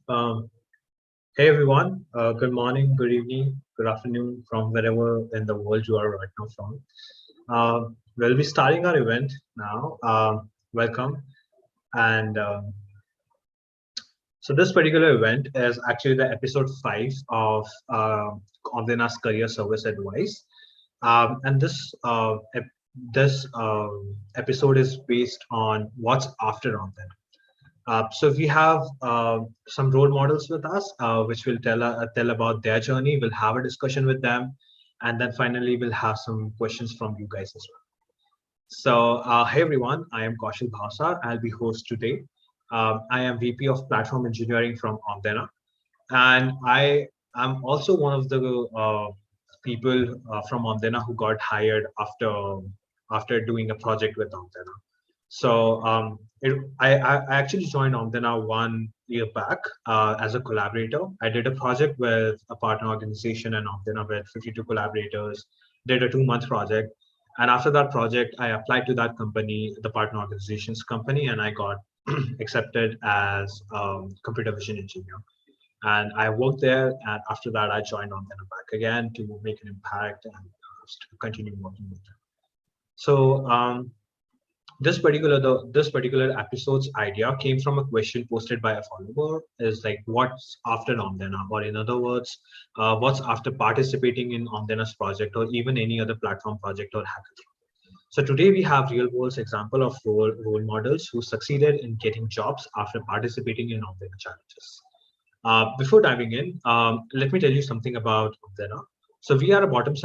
Um, Hey everyone, good morning, good evening, good afternoon from wherever in the world you are right now from. We'll be starting our event now. Welcome. And so this particular event is actually the episode 5 of Omdena's Career Service Advice. And this episode is based on what's after Omdena. So we have some role models with us, which will tell about their journey. We'll have a discussion with them, and then finally we'll have some questions from you guys as well. So, hey everyone, I am Kaushal Bhavsar. I'll be host today. I am VP of Platform Engineering from Omdena, and I am also one of the people from Omdena who got hired after doing a project with Omdena. So I actually joined Omdena 1 year back as a collaborator. I did a project with a partner organization and Omdena with 52 collaborators, did a 2 month project. And after that project, I applied to that company, the partner organization's company, and I got accepted as computer vision engineer. And I worked there. And after that, I joined Omdena back again to make an impact and continue working with them. So this particular episode's idea came from a question posted by a follower, is like, what's after Omdena, or in other words, what's after participating in Omdena's project or even any other platform project or hackathon. So today we have real world example of role models who succeeded in getting jobs after participating in Omdena challenges. Before diving in, let me tell you something about Omdena. So we are a bottoms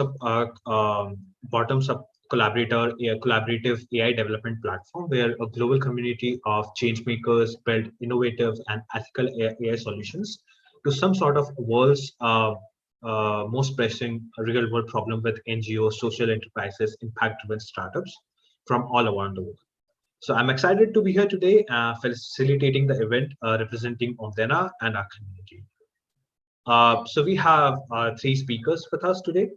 up collaborative AI development platform where a global community of change makers build innovative and ethical AI solutions to some sort of world's most pressing real world problem with NGOs, social enterprises, impact driven startups from all around the world. So I'm excited to be here today, facilitating the event, representing Omdena and our community. So we have 3 speakers with us today.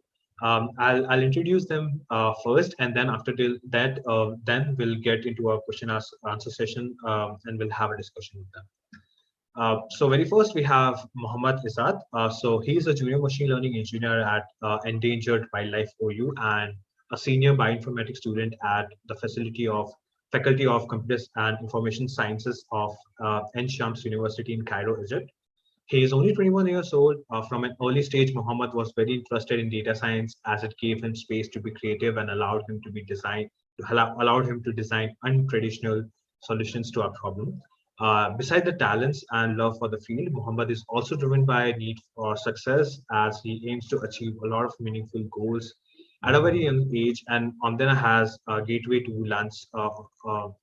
I'll introduce them first, and then after that, then we'll get into a question answer session, and we'll have a discussion with them. So very first, we have Mohammad Izad. So he's a junior machine learning engineer at Endangered Wildlife OU and a senior bioinformatics student at the Faculty of Computer and Information Sciences of Ain Shams University in Cairo, Egypt. He is only 21 years old. From an early stage, Muhammad was very interested in data science as it gave him space to be creative and allowed him to design untraditional solutions to our problem. Beside the talents and love for the field, Muhammad is also driven by a need for success as he aims to achieve a lot of meaningful goals at a very young age. And Omdena has a gateway to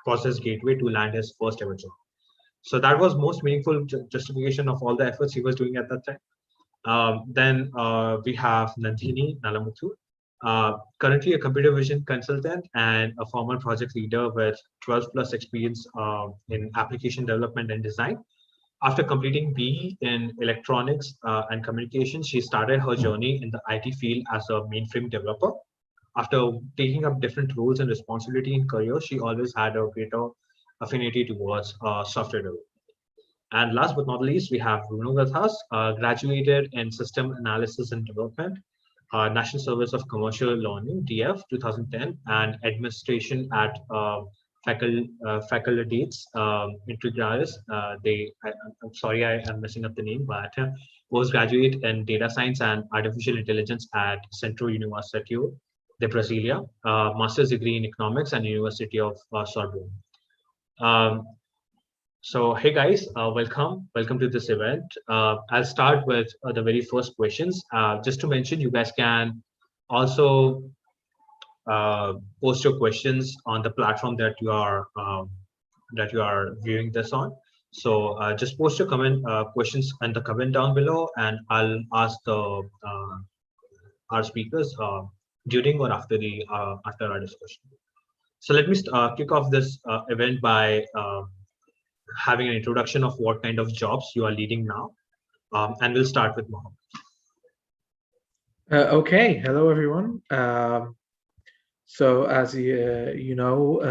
process gateway to land his first ever job. So that was most meaningful justification of all the efforts he was doing at that time. Then we have Nandini Nalamuthu, currently a computer vision consultant and a former project leader with 12 plus experience in application development and design. After completing BE in electronics and communications, she started her journey in the IT field as a mainframe developer. After taking up different roles and responsibility in career, she always had a greater affinity towards software development. And last but not least, we have Bruno with us, graduated in System Analysis and Development, National Service of Commercial Learning, DF 2010, and Administration at Facultates Integrales. I'm sorry, I'm messing up the name, but postgraduate in Data Science and Artificial Intelligence at Central University de Brasilia, master's degree in Economics and University of Sorbonne. Um, so, hey guys, welcome to this event. I'll start with the very first questions. Just to mention, you guys can also post your questions on the platform that you are viewing this on. So just post your comment questions in the comment down below, and I'll ask the our speakers during or after our discussion. So let me kick off this event by having an introduction of what kind of jobs you are leading now. And we'll start with Mohammed. Okay, hello everyone. So as you know,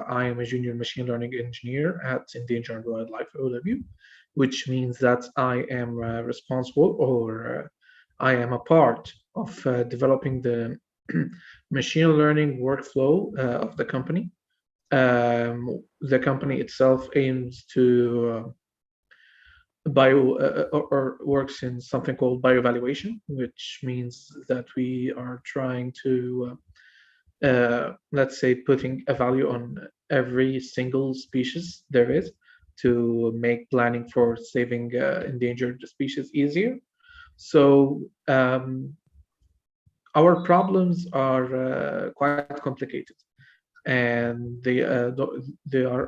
I am a junior machine learning engineer at Endangered Wildlife OW, which means that I am responsible or I am a part of developing the machine learning workflow of the company. The company itself aims to or works in something called bioevaluation, which means that we are trying to let's say putting a value on every single species there is to make planning for saving endangered species easier. So our problems are quite complicated, and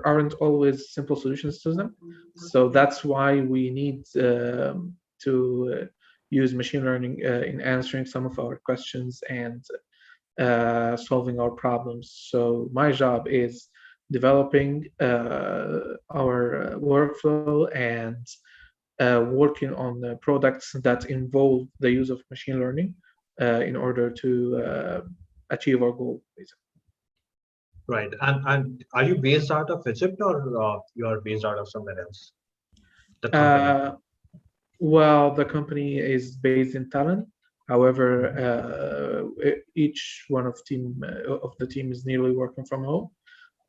aren't always simple solutions to them. So that's why we need to use machine learning in answering some of our questions and solving our problems. So my job is developing our workflow and working on products that involve the use of machine learning in order to achieve our goal, basically. Right. And are you based out of Egypt or you are based out of somewhere else? The company. Well, the company is based in Thailand. However, each one of the team is nearly working from home.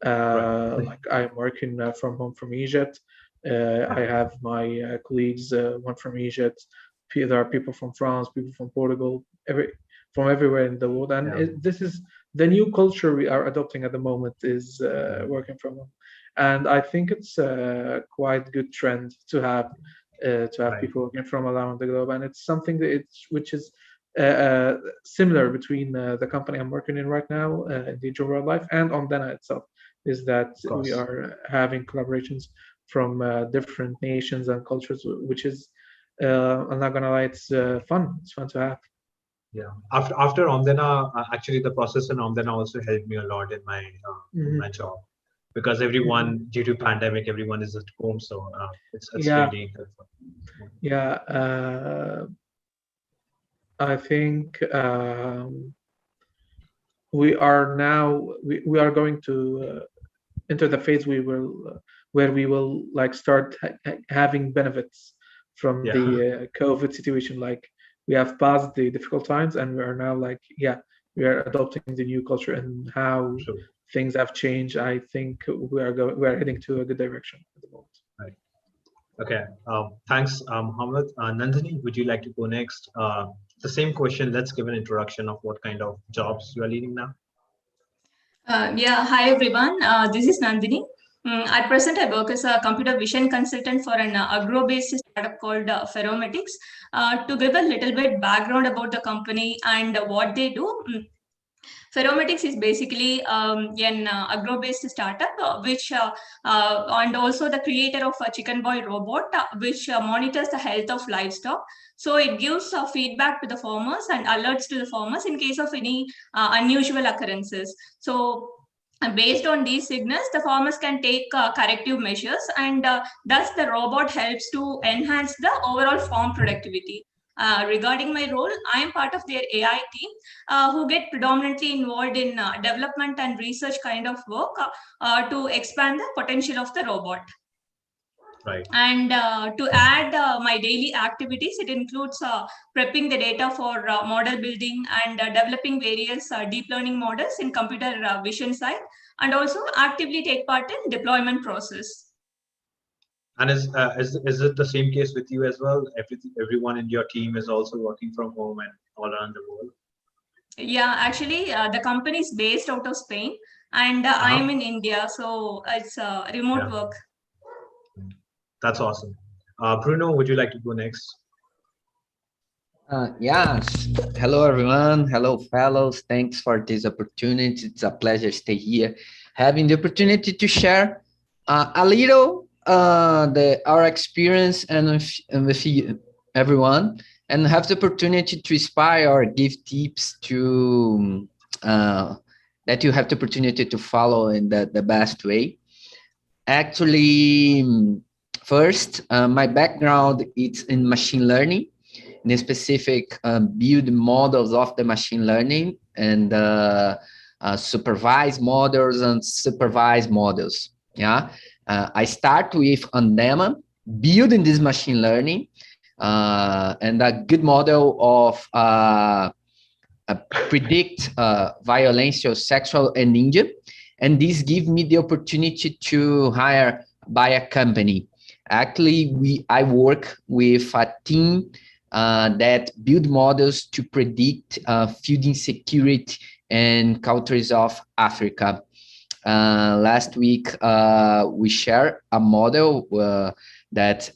Right. Like I'm working from home from Egypt. I have my colleagues, one from Egypt. There are people from France, people from Portugal, from everywhere in the world. And Yeah. this is the new culture we are adopting at the moment, is working from home. And I think it's quite good trend to have Right. people working from around the globe, and it's something that which is similar between the company I'm working in right now, Digital Wildlife, and Omdena itself, is that Of we course. are having collaborations from different nations and cultures, which is I'm not gonna lie, it's fun. It's fun to have. Yeah. After Omdena, actually the process in Omdena also helped me a lot in my job, because everyone, Mhm. due to pandemic, everyone is at home, so it's Yeah, really helpful. yeah. I think we are going to enter the phase where we will like start having benefits from the Yeah. COVID situation. Like we have passed the difficult times, and we are now like, yeah, we are adopting the new culture and how True. things have changed. I think we are heading to a good direction at the moment. Right. Okay. Thanks, Mohammed. Nandini, would you like to go next? The same question. Let's give an introduction of what kind of jobs you are leading now. Yeah, hi everyone. This is Nandini. At present, I work as a computer vision consultant for an agro-based startup called Ferrometics. To give a little bit background about the company and what they do, Ferrometics is basically an agro-based startup, and also the creator of a chicken boy robot, which monitors the health of livestock. So it gives feedback to the farmers and alerts to the farmers in case of any unusual occurrences. So based on these signals, the farmers can take corrective measures, and thus the robot helps to enhance the overall farm productivity. Regarding my role, I am part of their AI team, who get predominantly involved in development and research kind of work to expand the potential of the robot. Right. And to add my daily activities, it includes prepping the data for model building and developing various deep learning models in computer vision side, and also actively take part in deployment process. And is it the same case with you as well? Everyone in your team is also working from home and all around the world. Yeah, actually, the company is based out of Spain, and I Uh-huh. am in India, so it's remote Yeah, work. that's awesome. Bruno, would you like to go next? Yes. Hello, everyone. Hello, fellows. Thanks for this opportunity. It's a pleasure to stay here, having the opportunity to share a little our experience and with you, everyone, and have the opportunity to inspire or give tips to that you have the opportunity to follow in the best way. Actually, first, my background is in machine learning, in specific build models of the machine learning and supervised models and supervised models. Yeah, I start with Omdena, building this machine learning and a good model of predict violence or sexual and injury. And this gives me the opportunity to hire by a company. Actually, I work with a team that build models to predict food insecurity in countries of Africa. Last week, we shared a model that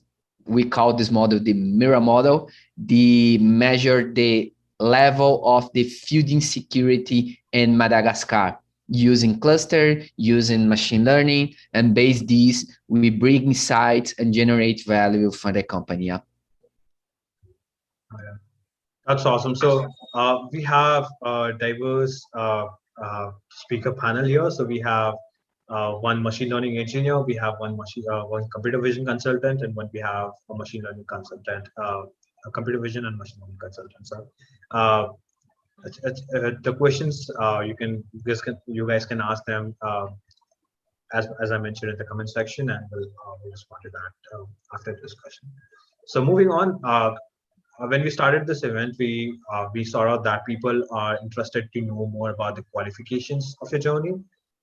we call this model the mirror model. The measure the level of the food insecurity in Madagascar using cluster, using machine learning, and based these, we bring insights and generate value for the company. Yeah. That's awesome. So we have a diverse speaker panel here. So we have one machine learning engineer, we have one computer vision consultant, and one we have a machine learning consultant, a computer vision and machine learning consultant. So uh, the questions you guys can ask them as I mentioned in the comment section, and we'll respond to that after the discussion. So moving on. When we started this event, we saw out that people are interested to know more about the qualifications of your journey.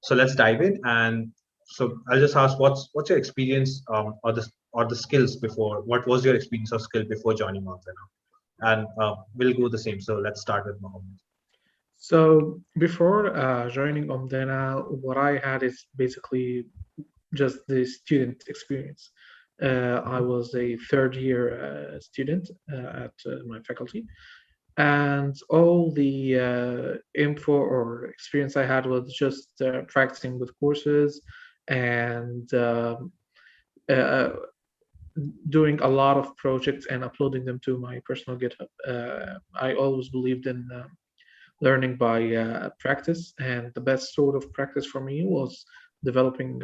So let's dive in. And so I'll just ask, what's your experience or the skills before? What was your experience or skill before joining Omdena? And we'll go the same. So let's start with Mohammed. So before joining Omdena, what I had is basically just the student experience. I was a third year student at my faculty, and all the info or experience I had was just practicing with courses and uh, doing a lot of projects and uploading them to my personal GitHub. I always believed in learning by practice, and the best sort of practice for me was developing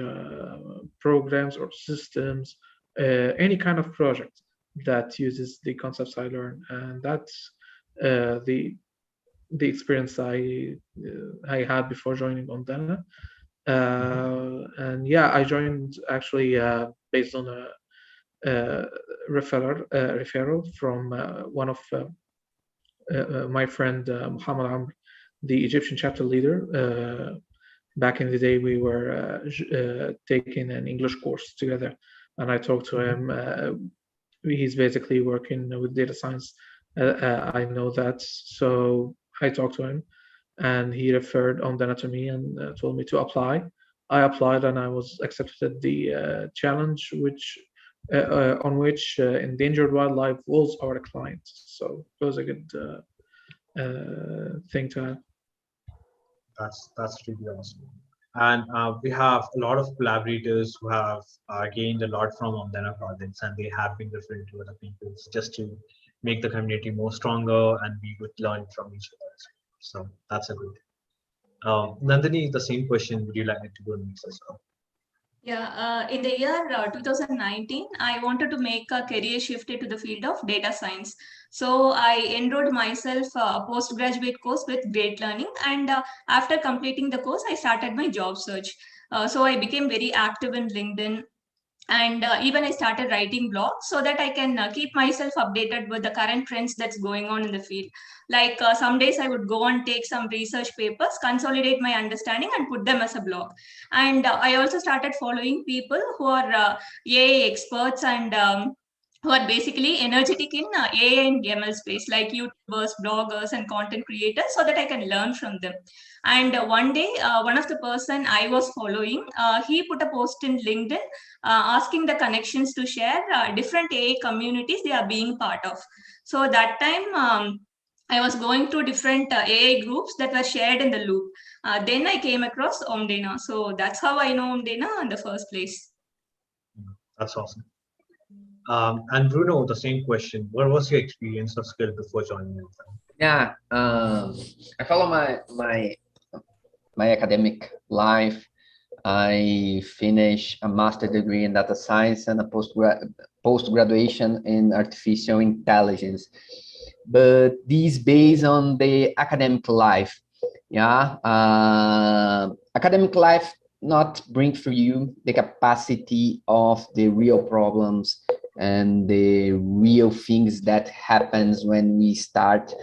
programs or systems, any kind of project that uses the concepts I learned, and that's the experience I had before joining Omdena. And yeah, I joined actually based on a referral from one of my friend Muhammad Amr, the Egyptian chapter leader. Back in the day, we were taking an English course together, and I talked to him. He's basically working with data science. I know that, so I talked to him, and he referred Omdena to me and told me to apply. I applied, and I was accepted the challenge, which on which endangered wildlife was our client. So it was a good thing to have. That's really awesome. And we have a lot of collaborators who have gained a lot from Omdena projects, and they have been referring to other people just to make the community more stronger, and we would learn from each other. So that's a good. Nandini, the same question. Would you like to go next as well? Yeah, in the year 2019, I wanted to make a career shift to the field of data science. So I enrolled myself a postgraduate course with Great Learning, and after completing the course, I started my job search. So I became very active in LinkedIn, And even I started writing blogs so that I can keep myself updated with the current trends that's going on in the field. Like some days I would go and take some research papers, consolidate my understanding, and put them as a blog. And I also started following people who are AI experts and who are basically energetic in AI and ML space, like YouTubers, bloggers, and content creators, so that I can learn from them. And one day, one of the person I was following, he put a post in LinkedIn asking the connections to share different AI communities they are being part of. So that time, I was going through different AI groups that were shared in the loop. Then I came across Omdena. So that's how I know Omdena in the first place. That's awesome. And Bruno, the same question. What was your experience or skill before joining them? Yeah, I follow my academic life. I finished a master degree in data science and a post graduation in artificial intelligence. But these based on the academic life. Yeah, academic life not bring for you the capacity of the real problems and the real things that happens when we start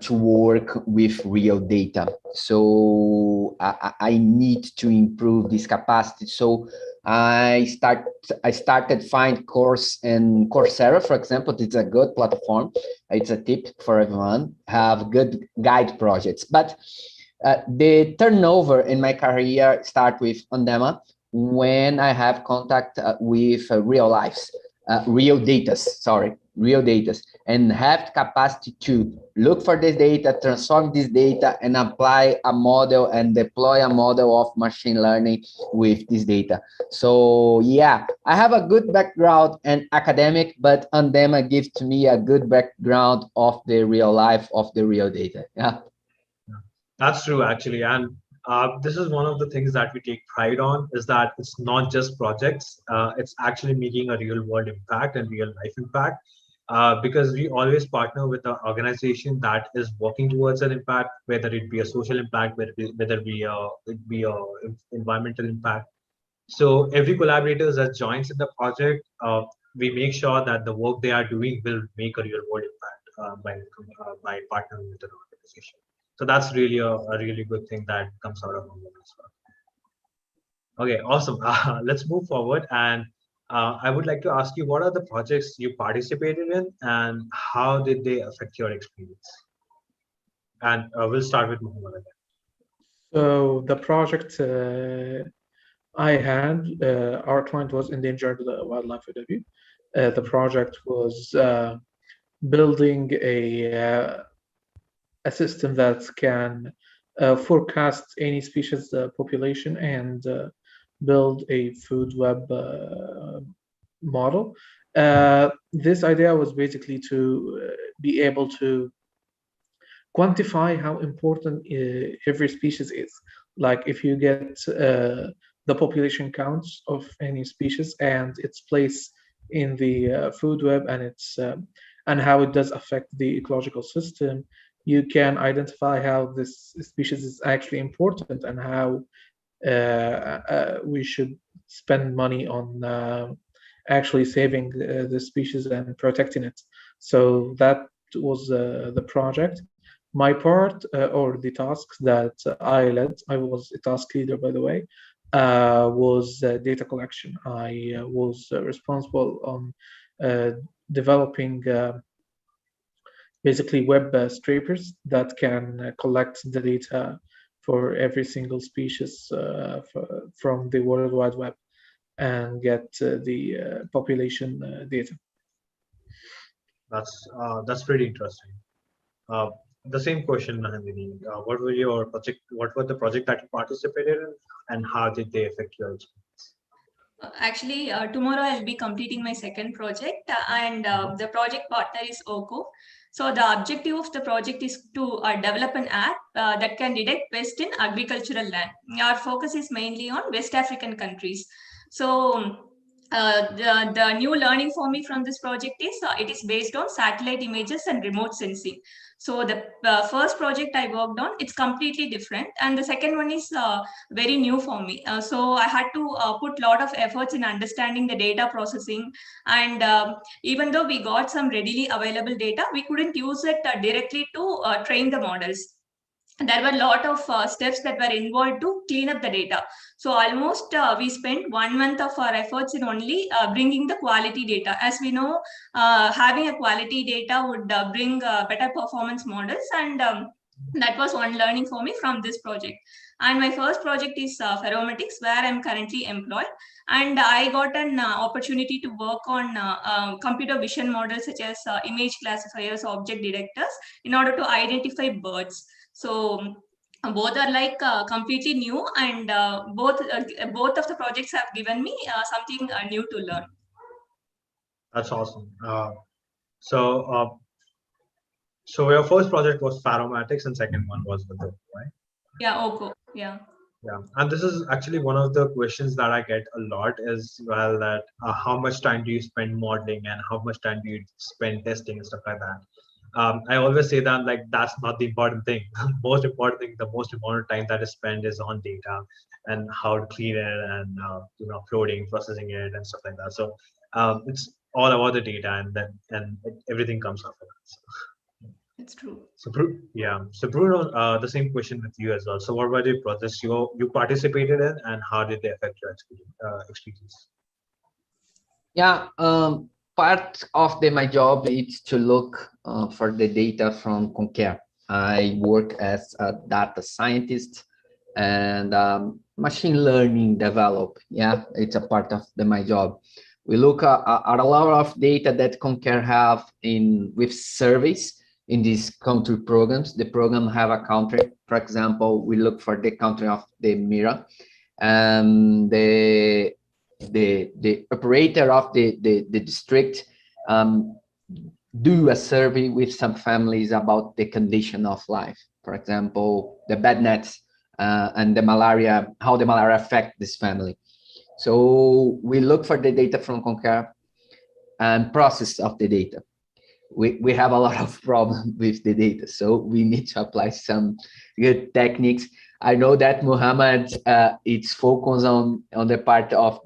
to work with real data. So I need to improve this capacity. So I started find course in Coursera, for example. It's a good platform. It's a tip for everyone. Have good guide projects, but the turnover in my career start with Omdena when I have contact with real lives, real data, and have capacity to look for this data, transform this data, and apply a model and deploy a model of machine learning with this data. So yeah, I have a good background in academic, but Omdena gives to me a good background of the real life of the real data. Yeah. That's true, actually. And this is one of the things that we take pride on is that it's not just projects. It's actually making a real world impact and real life impact. Because we always partner with an organization that is working towards an impact, whether it be a social impact, it be a environmental impact. So every collaborator that joins in the project, we make sure that the work they are doing will make a real world impact by partnering with an organization. So that's really a really good thing that comes out of Omdena as well. Okay, awesome. Let's move forward, and I would like to ask you, what are the projects you participated in, and how did they affect your experience? And we'll start with Muhammad again. So the project I had, our client was endangered wildlife review. The project was building a system that can forecast any species population and build a food web model. This idea was basically to be able to quantify how important every species is. Like if you get the population counts of any species and its place in the food web and its and how it does affect the ecological system, you can identify how this species is actually important and how we should spend money on actually saving the species and protecting it. So that was the project. My part or the tasks that I led, I was a task leader, by the way, was data collection. I was responsible on developing basically web scrapers that can collect the data for every single species from the World Wide Web and get the population data. That's pretty interesting. Uh, the same question, Nandini. What were your project? What were the project that you participated in, and how did they affect your experience? Actually, tomorrow I'll be completing my second project, and the project partner is OCO. So the objective of the project is to develop an app that can detect pest in agricultural land. Our focus is mainly on West African countries. So the new learning for me from this project is it is based on satellite images and remote sensing. So the first project I worked on, it's completely different, and the second one is very new for me. So I had to put a lot of efforts in understanding the data processing, and even though we got some readily available data, we couldn't use it directly to train the models. There were a lot of steps that were involved to clean up the data. So almost we spent 1 month of our efforts in only bringing the quality data. As we know, having a quality data would bring better performance models, and that was one learning for me from this project. And my first project is ferrometics, where I'm currently employed, and I got an opportunity to work on computer vision models such as image classifiers, object detectors, in order to identify birds. So both are like completely new, and both of the projects have given me something new to learn. That's awesome. So, so your first project was Pharomatics, and second one was with the right? Yeah, Oko. Yeah. Yeah, and this is actually one of the questions that I get a lot as well. That how much time do you spend modeling, and how much time do you spend testing and stuff like that? I always say that like that's not the important thing. Most important thing, the most important time that is spent is on data and how to clean it and uploading, processing it, and stuff like that. So it's all about the data, and then everything comes after that. So. It's true. So yeah. So Bruno, the same question with you as well. So what were the projects you participated in, and how did they affect your experience? Yeah, part of my job is to look for the data from Concare. I work as a data scientist and machine learning develop. Yeah, it's a part of my job. We look at a lot of data that Concare have with surveys in these country programs. The program have a country. For example, we look for the country of the Mira, and the operator of the district do a survey with some families about the condition of life. For example, the bed nets and the malaria, how the malaria affect this family. So we look for the data from Concare and process of the data. We have a lot of problems with the data, so we need to apply some good techniques. I know that Muhammad it's focused on the part of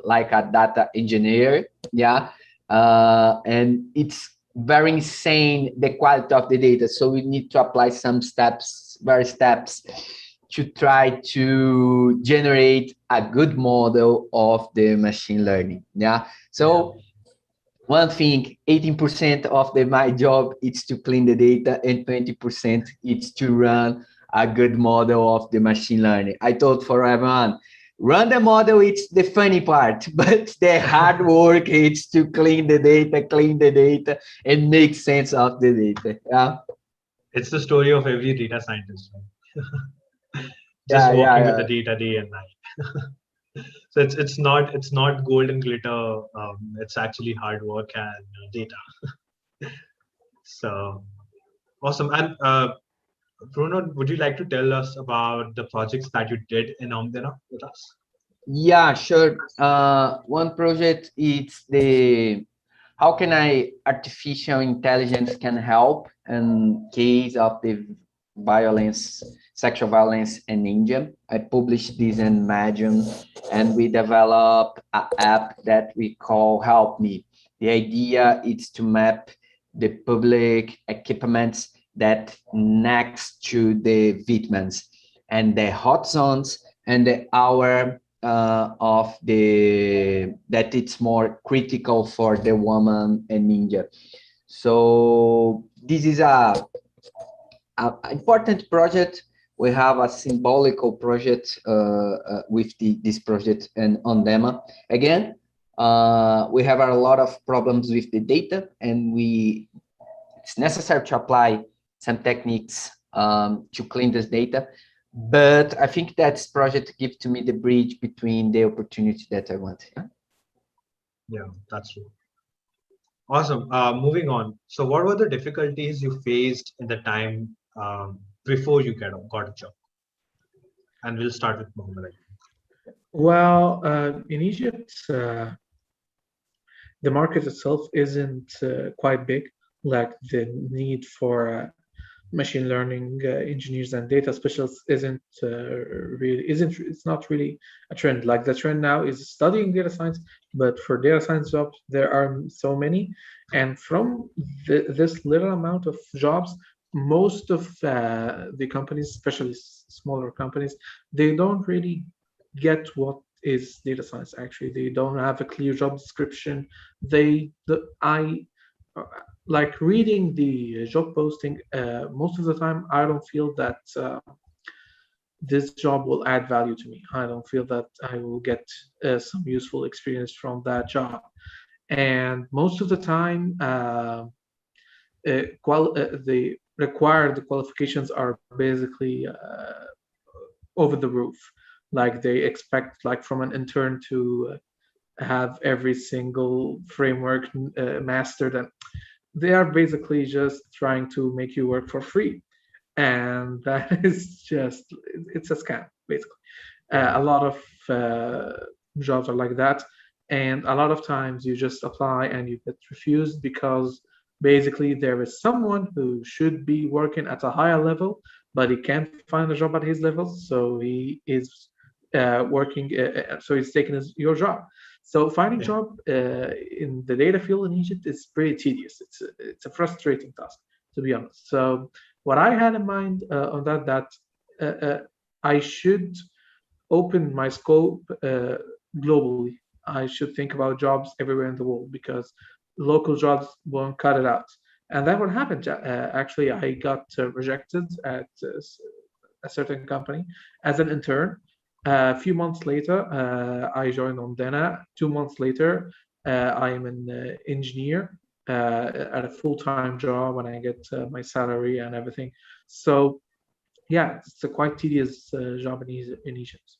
like a data engineer, yeah, and it's very insane the quality of the data. So we need to apply some steps to try to generate a good model of the machine learning. Yeah, so. One thing, 18% of my job is to clean the data, and 20% is to run a good model of the machine learning. I told for everyone, run the model, it's the funny part, but the hard work is to clean the data, and make sense of the data. Yeah. It's the story of every data scientist, right? Just working with the data day and night. So it's not gold and glitter. It's actually hard work and data. So awesome. And Bruno, would you like to tell us about the projects that you did in Omdena with us? Yeah, sure. One project is how can artificial intelligence can help in case of the violence, sexual violence in India. I published this in Medium, and we developed an app that we call Help Me. The idea is to map the public equipments that next to the victims and the hot zones and the hour of that it's more critical for the woman in India. So this is a important project. We have a symbolical project with this project in Omdena. Again, we have a lot of problems with the data, and it's necessary to apply some techniques to clean this data. But I think that project gives to me the bridge between the opportunity that I want. Yeah, that's true. Awesome. Moving on. So what were the difficulties you faced in the time before you got a job? And we'll start with Mohammed. Well, in Egypt, the market itself isn't quite big, like the need for machine learning engineers and data specialists it's not really a trend. Like the trend now is studying data science, but for data science jobs there are so many, and from this little amount of jobs, most of the companies, especially smaller companies, they don't really get what is data science. Actually, they don't have a clear job description. I like reading the job posting, most of the time I don't feel that this job will add value to me. I don't feel that I will get some useful experience from that job. And most of the time, the required qualifications are basically over the roof. Like they expect, like from an intern to have every single framework mastered, and they are basically just trying to make you work for free, and that is just, it's a scam basically. A lot of jobs are like that, and a lot of times you just apply and you get refused because basically there is someone who should be working at a higher level, but he can't find a job at his level, so he is so he's taking your job. So finding Yeah. job in the data field in Egypt is pretty tedious. It's a frustrating task, to be honest. So what I had in mind on that I should open my scope globally. I should think about jobs everywhere in the world, because local jobs won't cut it out. And that would happen. Actually, I got rejected at a certain company as an intern. A few months later, I joined Omdena. 2 months later, I am an engineer at a full-time job, and I get my salary and everything. So yeah, it's a quite tedious job in Egypt.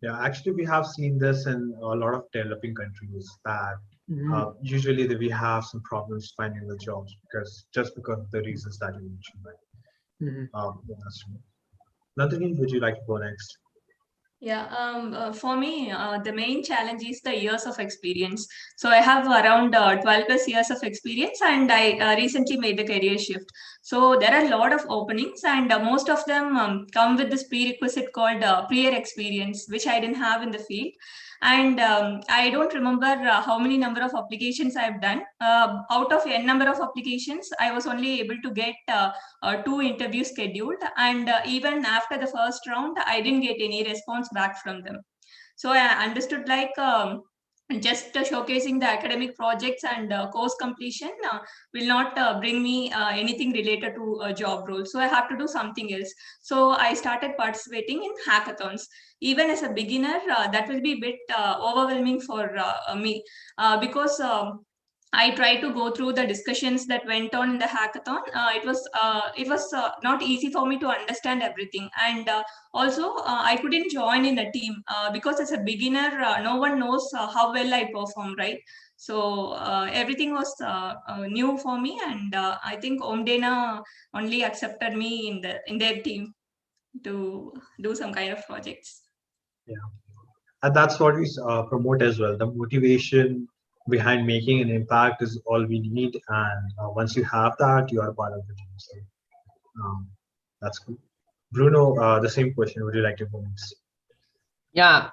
Yeah, actually, we have seen this in a lot of developing countries that Mhm. usually we have some problems finding the jobs because of the reasons that you mentioned, right? Mhm. Yeah, that's true. Nandini, would you like to go next? Yeah, for me, the main challenge is the years of experience. So I have around 12 plus years of experience, and I recently made the career shift. So there are a lot of openings, and most of them come with this prerequisite called prior experience, which I didn't have in the field. And I don't remember how many number of applications I've done. Out of n number of applications, I was only able to get two interviews scheduled, and even after the first round I didn't get any response back from them. So I understood like just showcasing the academic projects and course completion will not bring me anything related to a job role, so I have to do something else. So I started participating in hackathons. Even as a beginner, that will be a bit overwhelming for me, because I tried to go through the discussions that went on in the hackathon. It was not easy for me to understand everything, and also I couldn't join in a team because as a beginner, no one knows how well I perform, right? So everything was new for me, and I think Omdena only accepted me in their team to do some kind of projects. Yeah, and that's what we promote as well. The motivation behind making an impact is all we need, and once you have that, you are part of the team. So um, that's cool. Bruno, the same question. Would you like to go next? Yeah,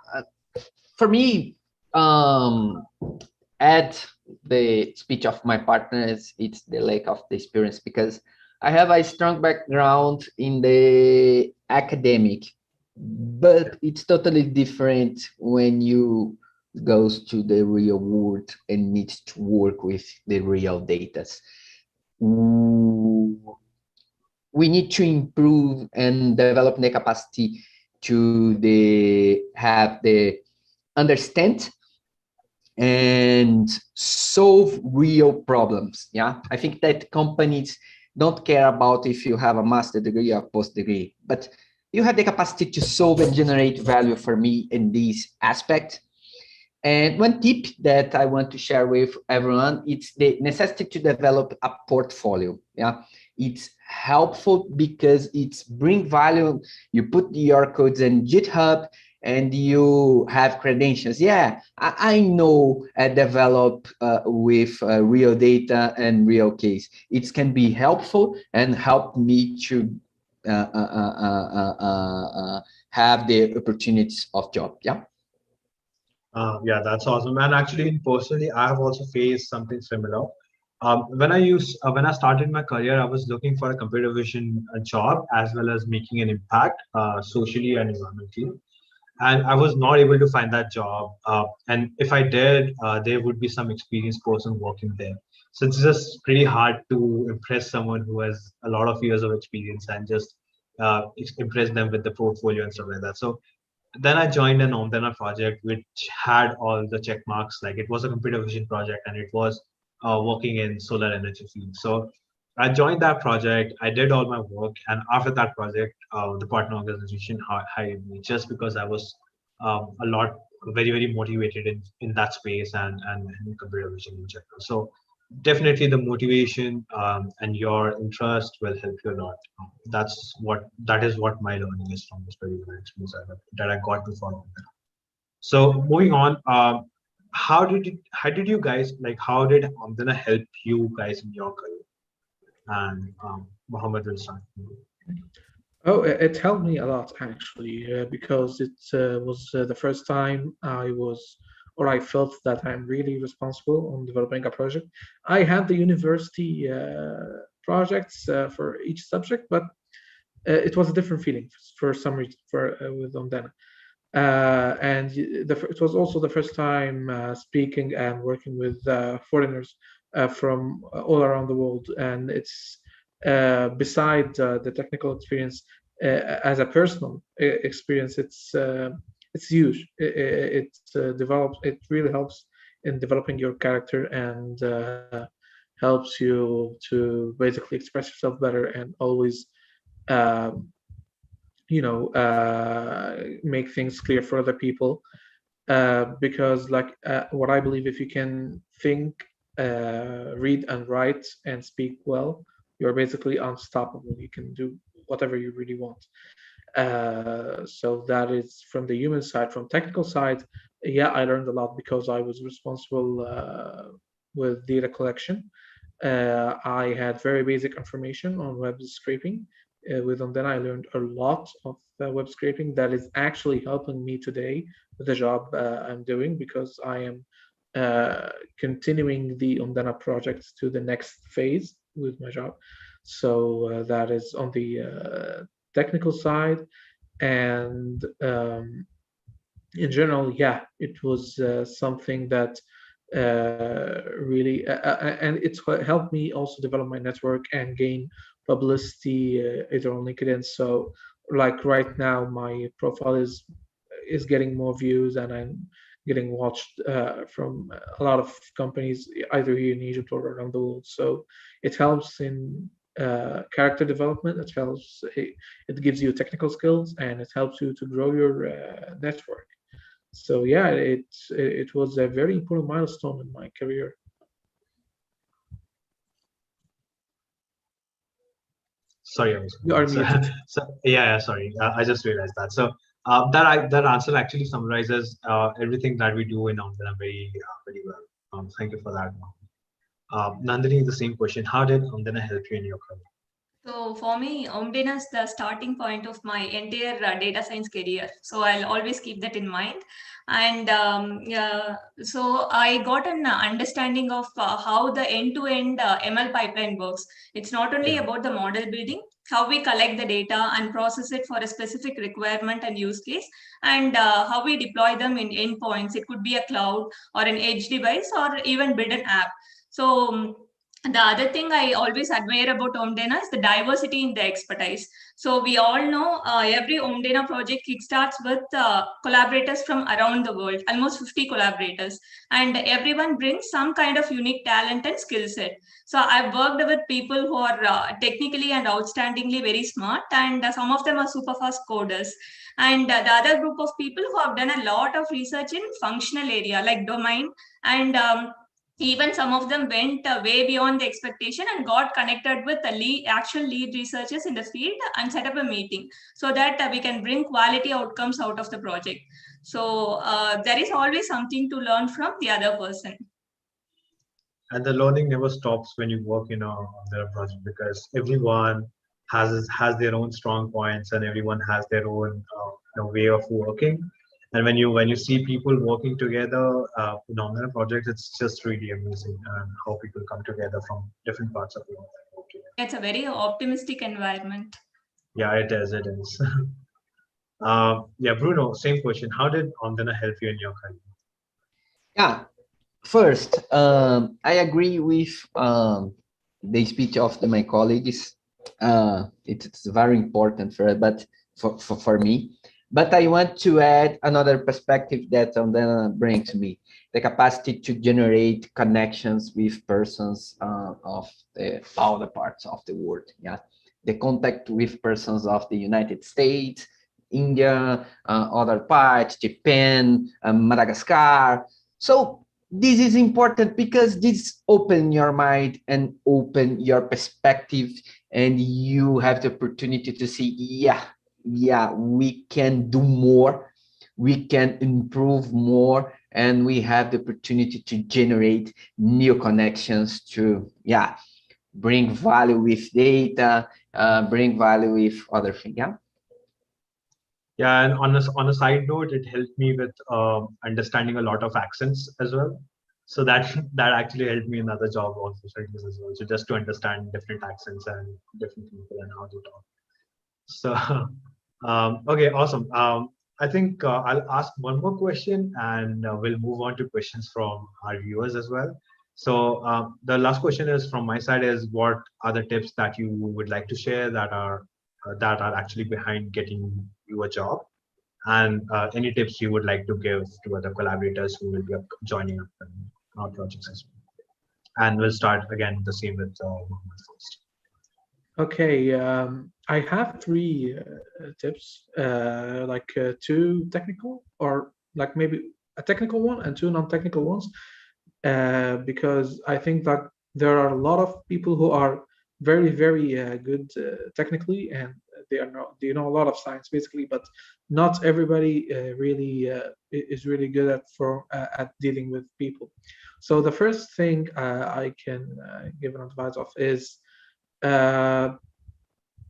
for me, add the speech of my partners, it's the lack of the experience, because I have a strong background in the academic, but it's totally different when you goes to the real world and needs to work with the real data. We need to improve and develop the capacity to have the understand and solve real problems. Yeah, I think that companies don't care about if you have a master degree or post degree, but you have the capacity to solve and generate value for me in this aspect. And one tip that I want to share with everyone, it's the necessity to develop a portfolio. Yeah, it's helpful because it's bring value. You put your codes in GitHub and you have credentials. Yeah, I know develop with real data and real case. It can be helpful and help me to have the opportunities of job. Yeah. Yeah, that's awesome. And actually, personally, I have also faced something similar. When I started my career, I was looking for a computer vision job as well as making an impact socially and environmentally. And I was not able to find that job. And if I did, there would be some experienced person working there. So it's just pretty hard to impress someone who has a lot of years of experience and just impress them with the portfolio and stuff like that. So then I joined an Omdena project which had all the check marks. Like it was a computer vision project and it was working in solar energy field. So I joined that project. I did all my work, and after that project, the partner organization hired me just because I was a lot very motivated in that space and in computer vision in general. So definitely the motivation and your interest will help you a lot. That is what my learning is from this particular experience that I got to follow. So moving on, how did you guys like how did Omdana help you guys in your career? And Mohammed will start. Oh, it helped me a lot actually, because it was the first time I felt that I'm really responsible on developing a project. I had the university projects for each subject, but it was a different feeling for some reason for with Omdana. And it was also the first time speaking and working with foreigners from all around the world. And it's beside the technical experience, as a personal experience, it's huge. It really helps in developing your character and helps you to basically express yourself better and always um, make things clear for other people, because what I believe, if you can think, read and write and speak well, you're basically unstoppable. You can do whatever you really want. So that is from the human side. From technical side, yeah, I learned a lot because I was responsible with data collection. I had very basic information on web scraping. Then I learned a lot of web scraping that is actually helping me today with the job I'm doing, because I am continuing the Omdena project to the next phase with my job. So that is on the technical side. And in general, yeah, it was something that really, and it's helped me also develop my network and gain publicity either on LinkedIn. So like right now, my profile is getting more views, and I'm getting watched from a lot of companies either here in Egypt or around the world. So it helps in character development. It gives you technical skills, and it helps you to grow your network. So yeah, it was a very important milestone in my career. Sorry, I was You are so, muted. yeah, sorry, I just realized that. So that answer actually summarizes everything that we do in Omdana very well. Thank you for that. Nandini, the same question. How did Omdana help you in your career? So for me, Omdena is the starting point of my entire data science career. So I'll always keep that in mind. And yeah, so I got an understanding of how the end-to-end ML pipeline works. It's not only Yeah. about the model building, how we collect the data and process it for a specific requirement and use case, and how we deploy them in endpoints. It could be a cloud or an edge device or even build an app. So the other thing I always admire about Omdena is the diversity in the expertise. So we all know every Omdena project kickstarts with collaborators from around the world, almost 50 collaborators, and everyone brings some kind of unique talent and skill set. So I've worked with people who are technically and outstandingly very smart, and some of them are super fast coders. And the other group of people who have done a lot of research in functional area like domain, and even some of them went way beyond the expectation and got connected with the actual lead researchers in the field and set up a meeting so that we can bring quality outcomes out of the project. So there is always something to learn from the other person. And the learning never stops when you work in a Omdena project, because everyone has their own strong points, and everyone has their own way of working. And when you see people working together in Omdena projects, it's just really amazing, how people come together from different parts of the world and work together. It's a very optimistic environment. Yeah, it is. It is. Yeah, Bruno, same question. How did Omdena help you in your career? Yeah, first, I agree with the speech of my colleagues. It's very important for me. But I want to add another perspective that Omdena brings to me: the capacity to generate connections with persons of all the parts of the world. Yeah, the contact with persons of the United States, India, other parts, Japan, Madagascar. So this is important because this open your mind and open your perspective, and you have the opportunity to see, yeah, we can do more, we can improve more, and we have the opportunity to generate new connections to, bring value with data, bring value with other things. Yeah. Yeah, and on a side note, it helped me with understanding a lot of accents as well. So that that actually helped me in other job opportunities as well. So just to understand different accents and different people and how they talk. So okay, awesome. I think I'll ask one more question, and we'll move on to questions from our viewers as well. So the last question is from my side: is what are the tips that you would like to share that are actually behind getting you a job, and any tips you would like to give to other collaborators who will be joining up in our projects as well. And we'll start again the same with Mohammed first. Okay, I have three tips, like two technical, or like maybe a technical one and two non-technical ones, because I think that there are a lot of people who are very, very good technically, and they know a lot of science basically, but not everybody really is really good at dealing with people. So the first thing I can give an advice of is uh,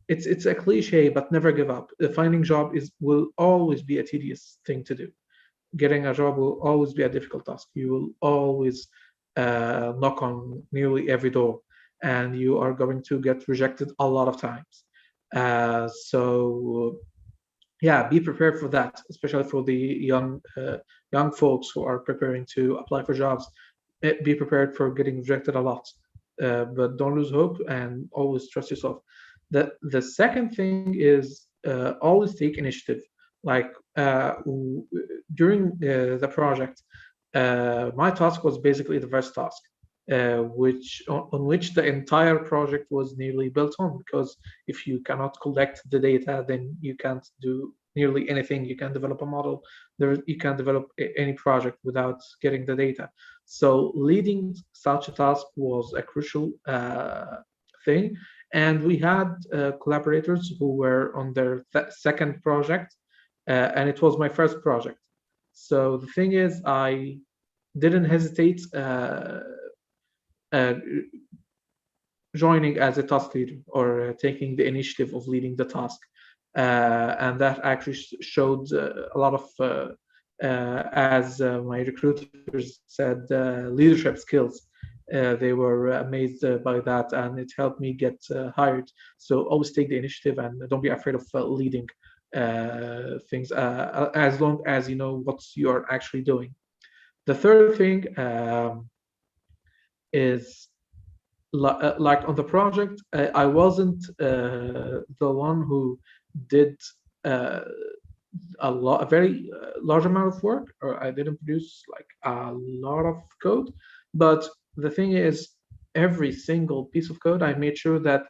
it's a cliche, but never give up. Finding job will always be a tedious thing to do. Getting a job will always be a difficult task. You will always knock on nearly every door, and you are going to get rejected a lot of times. So yeah, be prepared for that, especially for the young folks who are preparing to apply for jobs. Be prepared for getting rejected a lot, but don't lose hope and always trust yourself. The second thing is always take initiative. Like during the project, my task was basically the first task, on which the entire project was nearly built on. Because if you cannot collect the data, then you can't do nearly anything. You can develop a model. You can't develop any project without getting the data. So leading such a task was a crucial thing. And we had collaborators who were on their second project, and it was my first project. So the thing is, I didn't hesitate uh, joining as a task leader, or taking the initiative of leading the task. And that actually showed a lot of, as my recruiters said, leadership skills. They were amazed by that, and it helped me get hired. So always take the initiative, and don't be afraid of leading things, as long as you know what you are actually doing. The third thing is, like on the project, I wasn't the one who did uh, a very large amount of work, or I didn't produce like a lot of code. But the thing is, every single piece of code, I made sure that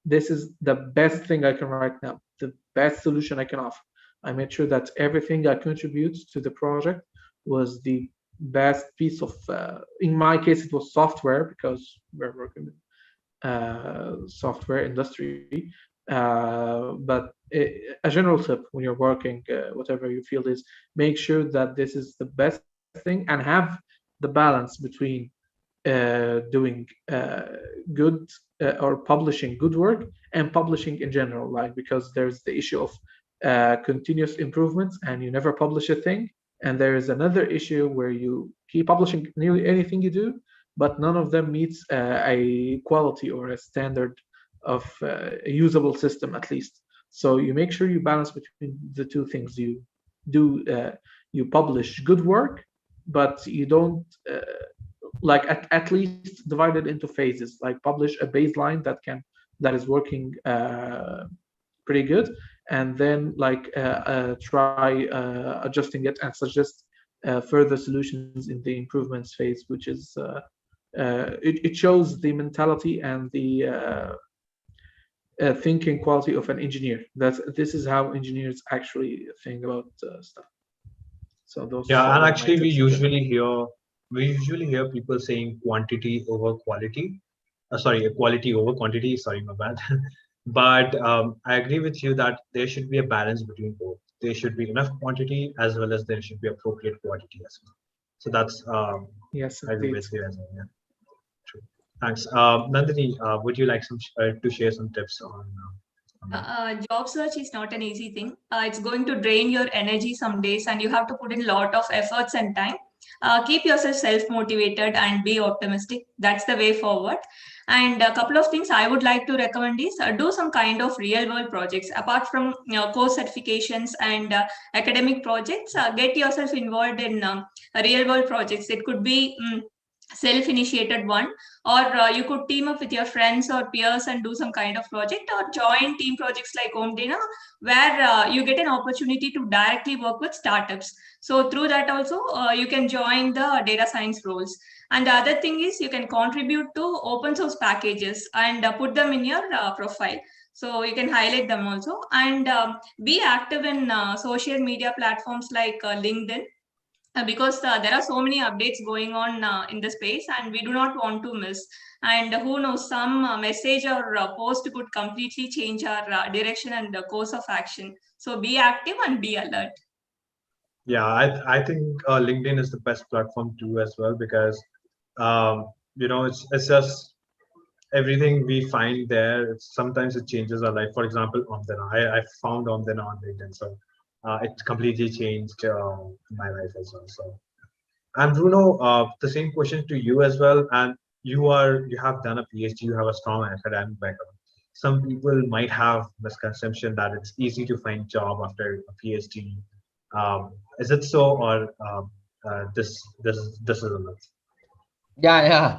this is the best thing I can write now, the best solution I can offer. I made sure that everything I contribute to the project was the best piece of, in my case, it was software, because we're working with software industry. But a general tip when you're working, whatever your field is, make sure that this is the best thing and have the balance between doing good or publishing good work and publishing in general, like because there's the issue of continuous improvements and you never publish a thing, and there is another issue where you keep publishing nearly anything you do, but none of them meets a quality or a standard of a usable system at least. So you make sure you balance between the two things. You do you publish good work, but you don't like at least divide it into phases, like publish a baseline that is working pretty good, and then like try adjusting it and suggest further solutions in the improvements phase, which is it shows the mentality and the thinking quality of an engineer. This is how engineers actually think about stuff. So those Yeah, and are my actually, tips in general. we usually hear people saying quantity over quality. Sorry, quality over quantity. Sorry, my bad. But I agree with you that there should be a balance between both. There should be enough quantity as well as there should be appropriate quality as well. So that's Yes, I agree indeed. with you as well. Yeah, true. Thanks, Nandini. Would you like to share some tips on that? Job search is not an easy thing. It's going to drain your energy some days, and you have to put in a lot of efforts and time. Keep yourself self-motivated and be optimistic. That's the way forward. And a couple of things I would like to recommend is do some kind of real-world projects. Apart from course certifications and academic projects, get yourself involved in real-world projects. It could be self-initiated one, or you could team up with your friends or peers and do some kind of project, or join team projects like Omdena, where you get an opportunity to directly work with startups. So through that also you can join the data science roles. And the other thing is you can contribute to open source packages and put them in your profile, so you can highlight them also. And be active in social media platforms like LinkedIn, because there are so many updates going on in the space and we do not want to miss. And who knows, some message or post could completely change our direction and the course of action. So be active and be alert. Yeah, I think LinkedIn is the best platform too as well because it's just everything we find there. Sometimes it changes our life. For example, Omdena. I found Omdena on LinkedIn, so it completely changed my life as well. So, and Bruno, the same question to you as well. And you have done a PhD. You have a strong academic background. Some people might have misconception that it's easy to find job after a PhD. Is it so, or this is a myth? Yeah.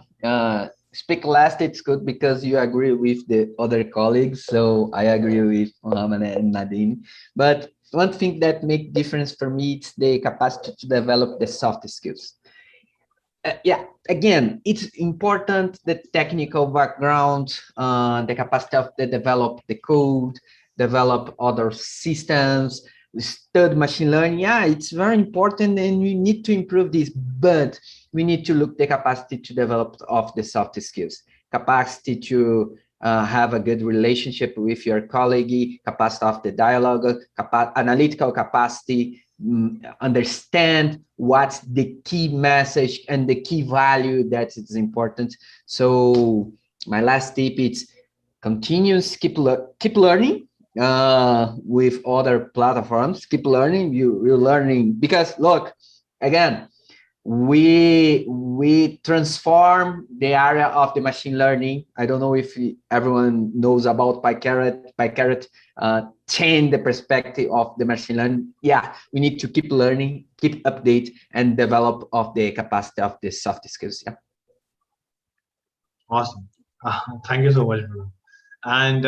Speak last, it's good because you agree with the other colleagues. So I agree with Mohammed and Nadine. But one thing that make difference for me is the capacity to develop the soft skills. Yeah, again, it's important the technical background, the capacity of the develop the code, develop other systems, study machine learning. Yeah, it's very important and we need to improve this, but we need to look the capacity to develop of the soft skills, capacity to have a good relationship with your colleague, capacity of the dialogue, analytical capacity, understand what's the key message and the key value that is important. So my last tip is continuous keep learning with other platforms. Keep learning. You're learning because look, again, we transform the area of the machine learning. I don't know if everyone knows about PyCaret. PyCaret change the perspective of the machine learning. Yeah, we need to keep learning, keep update, and develop of the capacity of the soft skills. Yeah. Awesome. Thank you so much, Bruno. And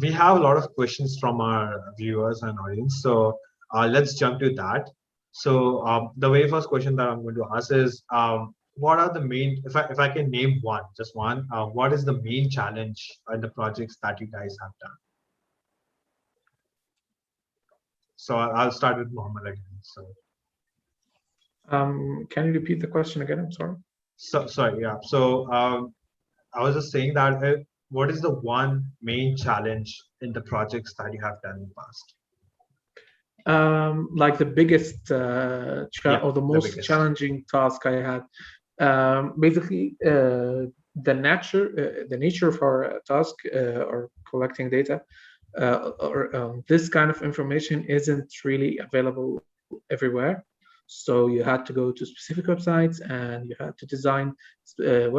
we have a lot of questions from our viewers and audience. So let's jump to that. So the very first question that I'm going to ask is, what are the main, if I can name one, just one, what is the main challenge in the projects that you guys have done? So I'll start with Mohammed again. So Can you repeat the question again? I'm sorry. sorry, yeah. So I was just saying that what is the one main challenge in the projects that you have done in the past? Like the biggest Yeah, or the the most biggest. challenging task I had. Basically, the nature of our task or collecting data or this kind of information isn't really available everywhere. So you had to go to specific websites and you had to design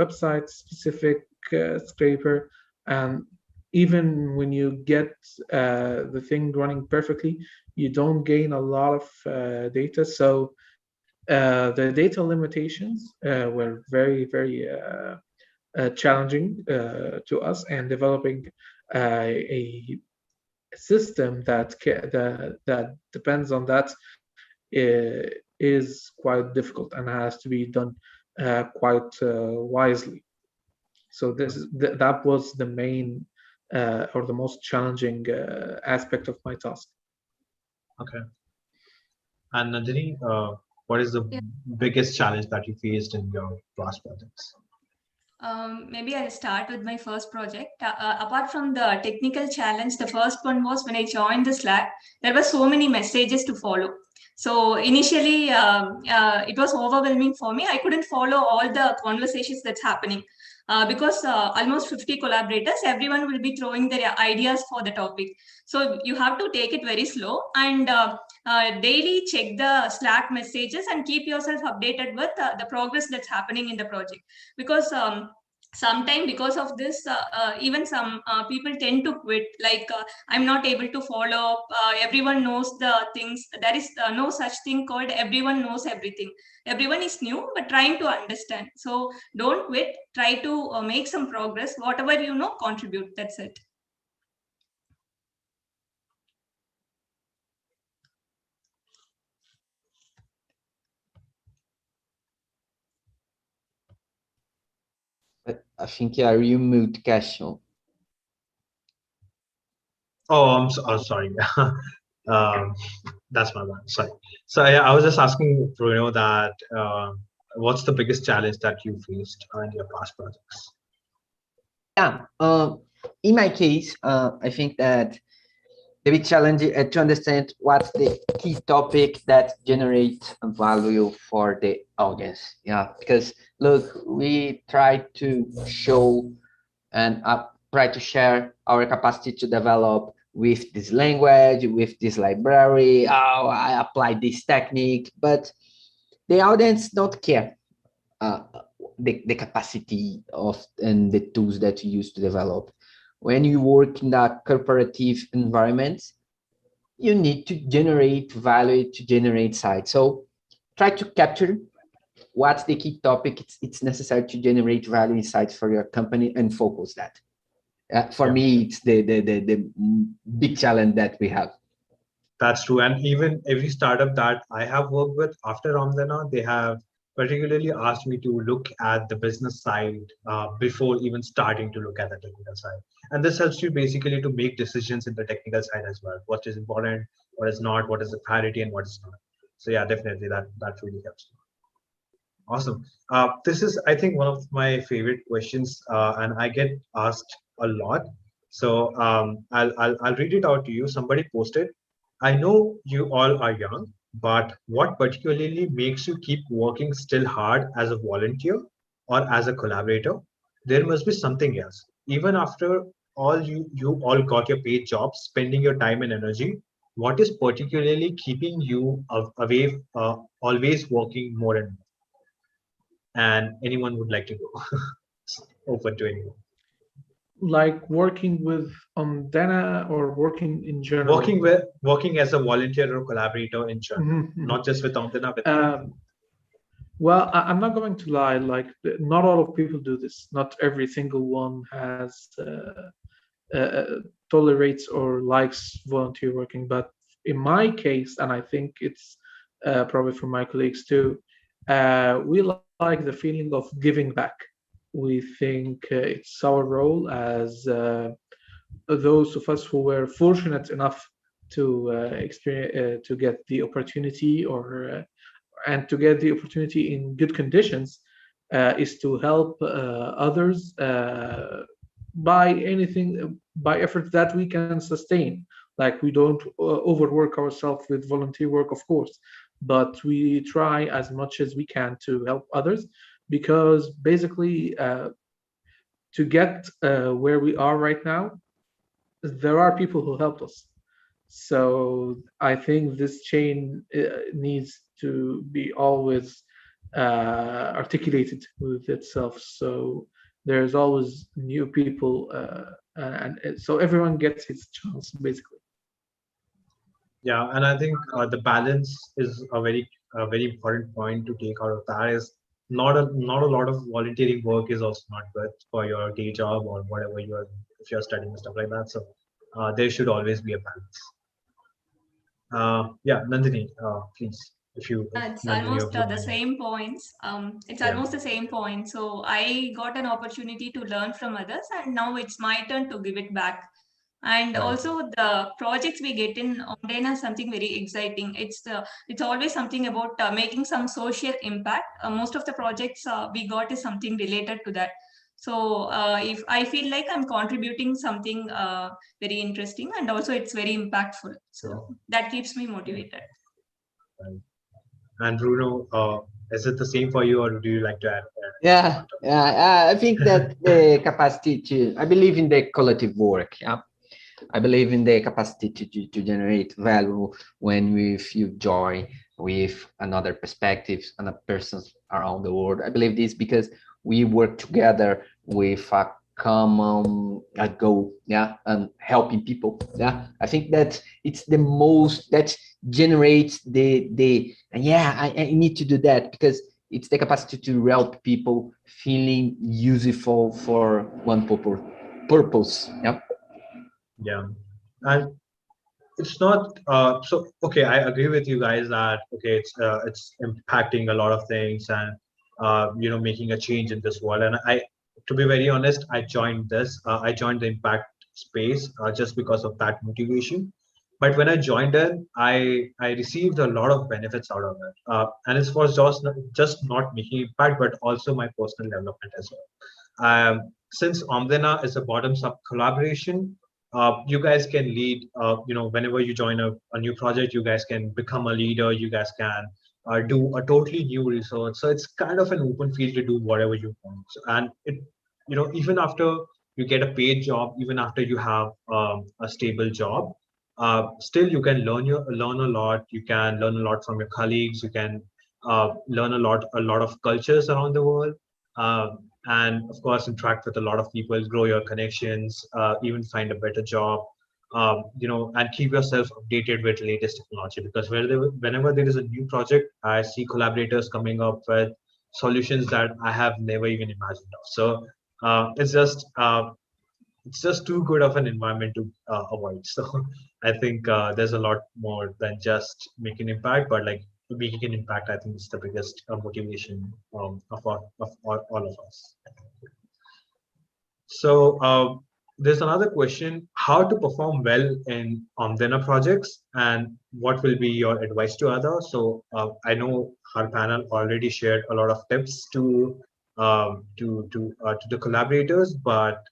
website specific scraper. And even when you get the thing running perfectly, you don't gain a lot of data. So the data limitations were very, very challenging to us, and developing a system that depends on that is quite difficult and has to be done quite wisely. So that was the main or the most challenging aspect of my task. Okay. And Nandini, what is the biggest challenge that you faced in your past projects? Maybe I'll start with my first project. Apart from the technical challenge, the first one was when I joined the Slack, there were so many messages to follow. So initially, it was overwhelming for me. I couldn't follow all the conversations that's happening because almost 50 collaborators, everyone will be throwing their ideas for the topic. So you have to take it very slow and daily check the Slack messages and keep yourself updated with the progress that's happening in the project. Because sometime because of this even some people tend to quit, like I'm not able to follow up, everyone knows the things. There is no such thing called everyone knows everything. Everyone is new but trying to understand. So don't quit, try to make some progress, whatever you know, contribute. That's it. I think you mute Casio. Oh, oh, sorry. That's my bad. Sorry. So yeah, I was just asking Bruno that what's the biggest challenge that you faced in your past projects? Yeah, in my case, I think that the big challenge is to understand what's the key topic that generates value for the audience. Yeah, because look, we try to show and try to share our capacity to develop with this language, with this library. Oh, I apply this technique, but the audience don't care the capacity of and the tools that you use to develop. When you work in a cooperative environment, you need to generate value to generate sites. So try to capture what's the key topic it's necessary to generate value insights for your company and focus that. For me, it's the big challenge that we have. That's true. And even every startup that I have worked with after Omdena, they have particularly asked me to look at the business side before even starting to look at the technical side. And this helps you basically to make decisions in the technical side as well. What is important, what is not, what is the priority, and what is not. So yeah, definitely that really helps. Awesome. This is, I think, one of my favorite questions, and I get asked a lot. So I'll read it out to you. Somebody posted, I know you all are young, but what particularly makes you keep working still hard as a volunteer or as a collaborator? There must be something else. Even after all you all got your paid jobs, spending your time and energy, what is particularly keeping you away, always working more and more? And anyone would like to go. Open to anyone. Like working with Omdena or working in general? Working as a volunteer or collaborator in general, not just with Omdena. Well, I'm not going to lie. Like, not all of people do this. Not every single one has tolerates or likes volunteer working. But in my case, and I think it's probably for my colleagues too, we like the feeling of giving back. We think it's our role as those of us who were fortunate enough to experience to get the opportunity or and to get the opportunity in good conditions is to help others by anything, by efforts that we can sustain. Like we don't overwork ourselves with volunteer work, of course, but we try as much as we can to help others, because basically to get where we are right now, there are people who helped us. So I think this chain needs to be always articulated with itself. So there's always new people, and so everyone gets his chance, basically. Yeah, and I think the balance is a very important point to take out of that. Is not a lot of volunteering work is also not good for your day job or whatever you're if you're studying and stuff like that. So there should always be a balance. Yeah, Nandini, please, if It's Nandini almost of Blue the Mind. same points. It's Yeah, almost the same point. So I got an opportunity to learn from others, and now it's my turn to give it back. And right. also the projects we get in Omdena is something very exciting. It's always something about making some social impact. Most of the projects we got is something related to that. So if I feel like I'm contributing something very interesting, and also it's very impactful. So that keeps me motivated. Right. And Bruno, is it the same for you, or do you like to add anything Yeah, on top? yeah. I think that the capacity to, I believe in the collective work. Yeah, I believe in the capacity to generate value when we feel joy with another perspectives and a persons around the world. I believe this because we work together with a common goal, yeah, and helping people. Yeah, I think that it's the most that generates the yeah, I need to do that because it's the capacity to help people feeling useful for one purpose. Yeah. Yeah, and it's not so okay. I agree with you guys that okay, it's impacting a lot of things and making a change in this world. And to be very honest, I joined the impact space just because of that motivation. But when I joined in, I received a lot of benefits out of it, and it was just not making impact, but also my personal development as well. Since Omdena is a bottoms-up collaboration, you guys can lead. Whenever you join a new project, you guys can become a leader. You guys can do a totally new research. So it's kind of an open field to do whatever you want. And even after you get a paid job, even after you have a stable job, still you can learn a lot. You can learn a lot from your colleagues. You can learn a lot of cultures around the world. And of course interact with a lot of people, grow your connections, even find a better job, and keep yourself updated with latest technology, because whenever there is a new project, I see collaborators coming up with solutions that I have never even imagined of. So it's just too good of an environment to avoid. So I think there's a lot more than just making impact, but like making an impact, I think is the biggest motivation of all of us. So there's another question: how to perform well in Omdena projects, and what will be your advice to others? So I know our panel already shared a lot of tips to the collaborators, but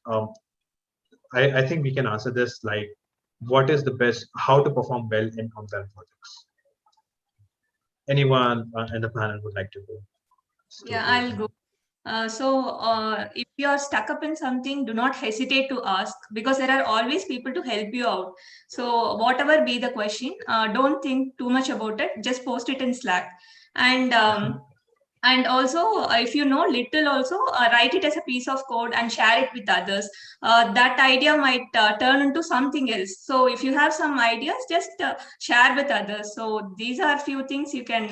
I think we can answer this like, what is the best, how to perform well in Omdena projects? Anyone in the panel would like to go? Yeah, I'll go. If you're stuck up in something, do not hesitate to ask, because there are always people to help you out. So whatever be the question, don't think too much about it. Just post it in Slack. And also, if you know little, also write it as a piece of code and share it with others. That idea might turn into something else. So if you have some ideas, just share with others. So these are few things you can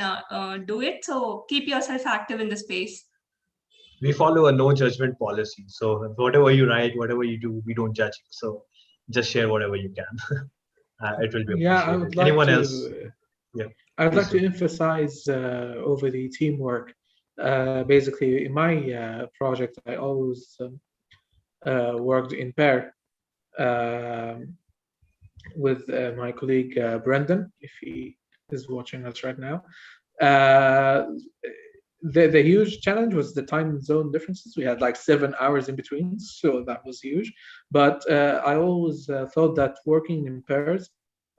do it. So keep yourself active in the space. We follow a no judgment policy. So whatever you write, whatever you do, we don't judge you. So just share whatever you can. It will be Yeah, appreciated. Anyone else? Yeah, I would please like do. to emphasize over the teamwork. Basically, in my project, I always worked in pair with my colleague Brendan, if he is watching us right now. Uh, the huge challenge was the time zone differences. We had like 7 hours in between, so that was huge. But I always thought that working in pairs,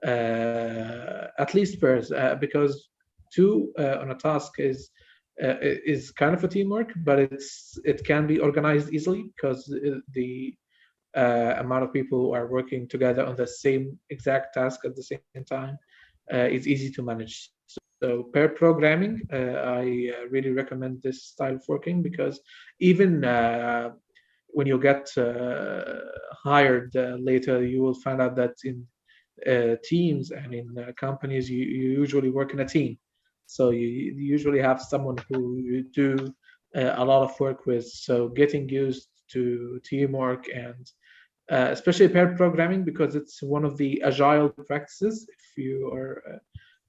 at least pairs, because two on a task is kind of a teamwork, but it can be organized easily because the amount of people who are working together on the same exact task at the same time is easy to manage. So pair programming, I really recommend this style of working because even when you get hired later, you will find out that in teams and in companies, you usually work in a team. So you usually have someone who you do a lot of work with. So getting used to teamwork and especially paired programming because it's one of the agile practices. If you are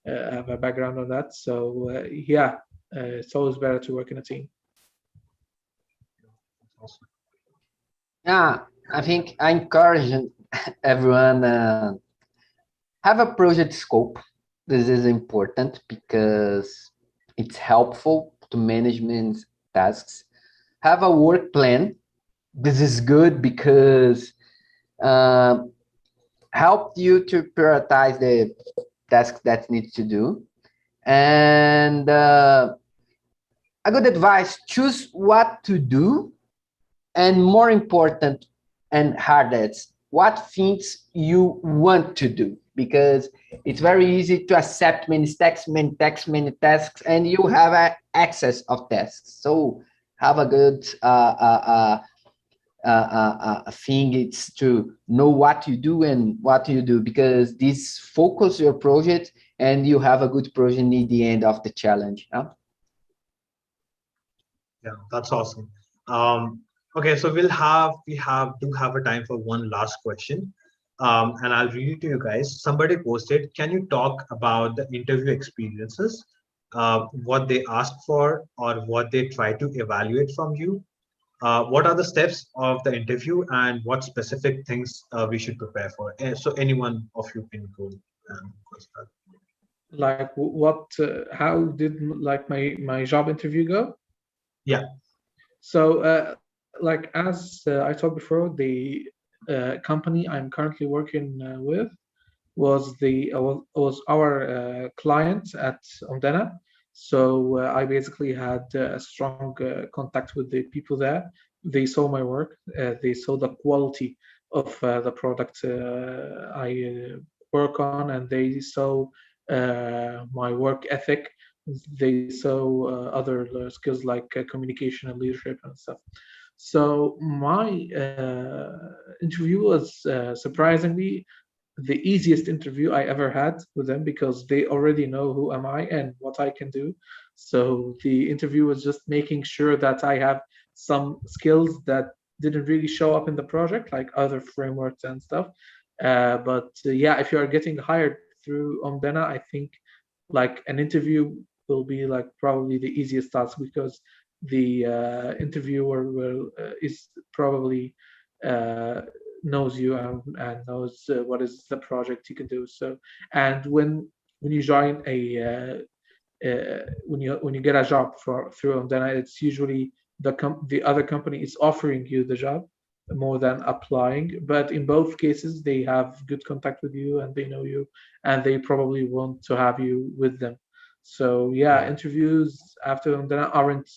have a background on that, so yeah, it's always better to work in a team. Awesome. Yeah, I think I encourage everyone have a project scope. This is important because it's helpful to management tasks. Have a work plan. This is good because uh, help you to prioritize the tasks that needs to do. And a good advice: choose what to do, and more important and hardest, what things you want to do, because it's very easy to accept many tasks, and you have access of tasks. So have a good thing. It's to know what you do and what you do, because this focus your project, and you have a good project in the end of the challenge. Huh? Yeah, that's awesome. Okay, so we have a time for one last question, and I'll read it to you guys. Somebody posted, "Can you talk about the interview experiences, what they ask for, or what they try to evaluate from you? What are the steps of the interview, and what specific things we should prepare for?" So anyone of you can go and start. Like what? How did like my job interview go? Yeah. So, like as I told before, the company I'm currently working with was our client at Omdena. So I basically had a strong contact with the people there. They saw my work. They saw the quality of the product I work on, and they saw my work ethic. They saw other skills like communication and leadership and stuff. So my interview was surprisingly the easiest interview I ever had with them because they already know who am I and what I can do. So the interview was just making sure that I have some skills that didn't really show up in the project, like other frameworks and stuff. But yeah, if you are getting hired through Omdena, I think like an interview will be like probably the easiest task because the interviewer is probably uh, knows you and knows what is the project you can do. So, and when you join when you get a job through Omdena, it's usually the other company is offering you the job more than applying. But in both cases, they have good contact with you and they know you, and they probably want to have you with them. So yeah, Yeah. interviews after Omdena aren't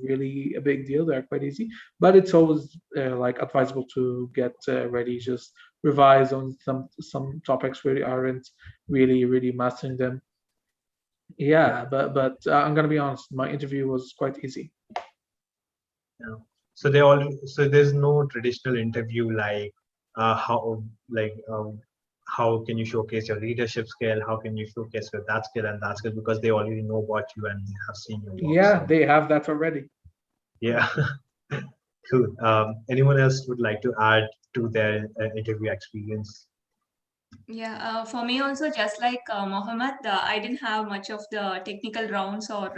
really a big deal. They're quite easy, but it's always like advisable to get ready, just revise on some topics where you aren't really mastering them. Yeah. Yeah, but I'm gonna be honest. My interview was quite easy. Yeah. So they all so there's no traditional interview like how like how can you showcase your leadership skill? How can you showcase your that skill because they already know about you and they have seen your work. Yeah, So they have that already. yeah, cool. Anyone else would like to add to their interview experience? Yeah, for me also, just like Mohammed, I didn't have much of the technical rounds or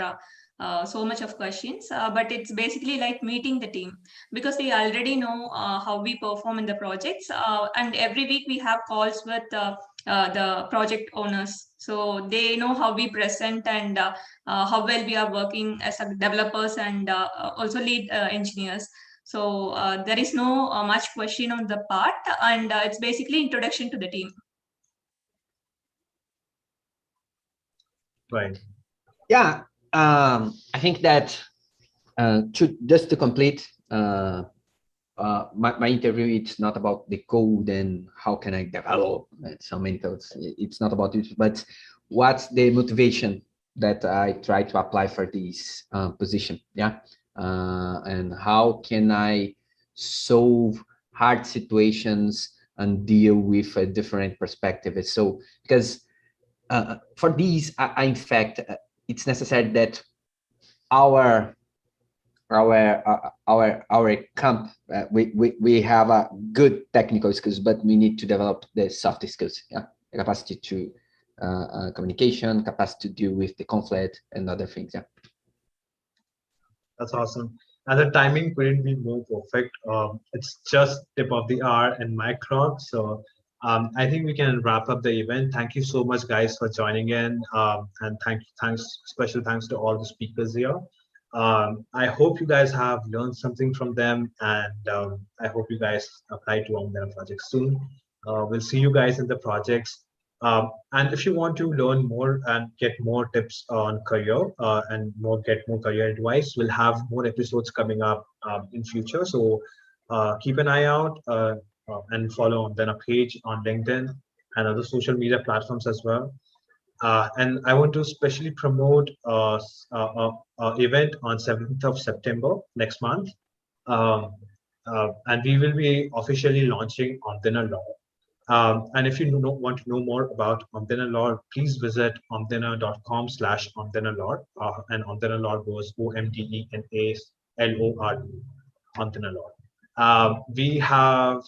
so much of questions, but it's basically like meeting the team, because they already know how we perform in the projects, and every week we have calls with the project owners, so they know how we present and how well we are working as a developers and also lead engineers. So there is no much question on the part, and it's basically introduction to the team. Right. Yeah, I think that just to complete my interview, it's not about the code and how can I develop so many thoughts. It's not about it, but what's the motivation that I try to apply for this position? Yeah, and how can I solve hard situations and deal with a different perspective? So because for these, in fact, it's necessary that our camp, we have a good technical skills, but we need to develop the soft skills. Yeah, the capacity to communication, capacity to deal with the conflict and other things. Yeah, That's awesome. And the timing couldn't be more perfect. It's just tip of the hour and my clock. So I think we can wrap up the event. Thank you so much, guys, for joining in. And special thanks to all the speakers here. I hope you guys have learned something from them, and I hope you guys apply to Omdena project soon. We'll see you guys in the projects. And if you want to learn more and get more tips on career and get more career advice, we'll have more episodes coming up in future. So keep an eye out and follow Omdena page on LinkedIn and other social media platforms as well. And I want to specially promote event on 7th of September next month. Um, and we will be officially launching Omdena Law. And if you want to know more about Omdena Law, please visit omdena.com/Omdena Law. And Omdena Law goes OMDENALOR, Omdena Law. We have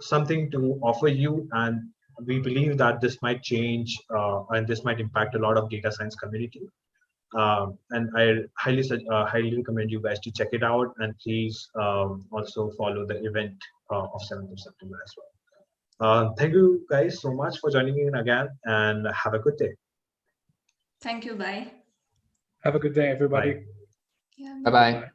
something to offer you, and we believe that this might change and this might impact a lot of data science community. And I highly recommend you guys to check it out, and please also follow the event of 7th of September as well. Thank you guys so much for joining in again, and have a good day. Thank you. Bye. Have a good day, everybody. Bye. Yeah. bye bye.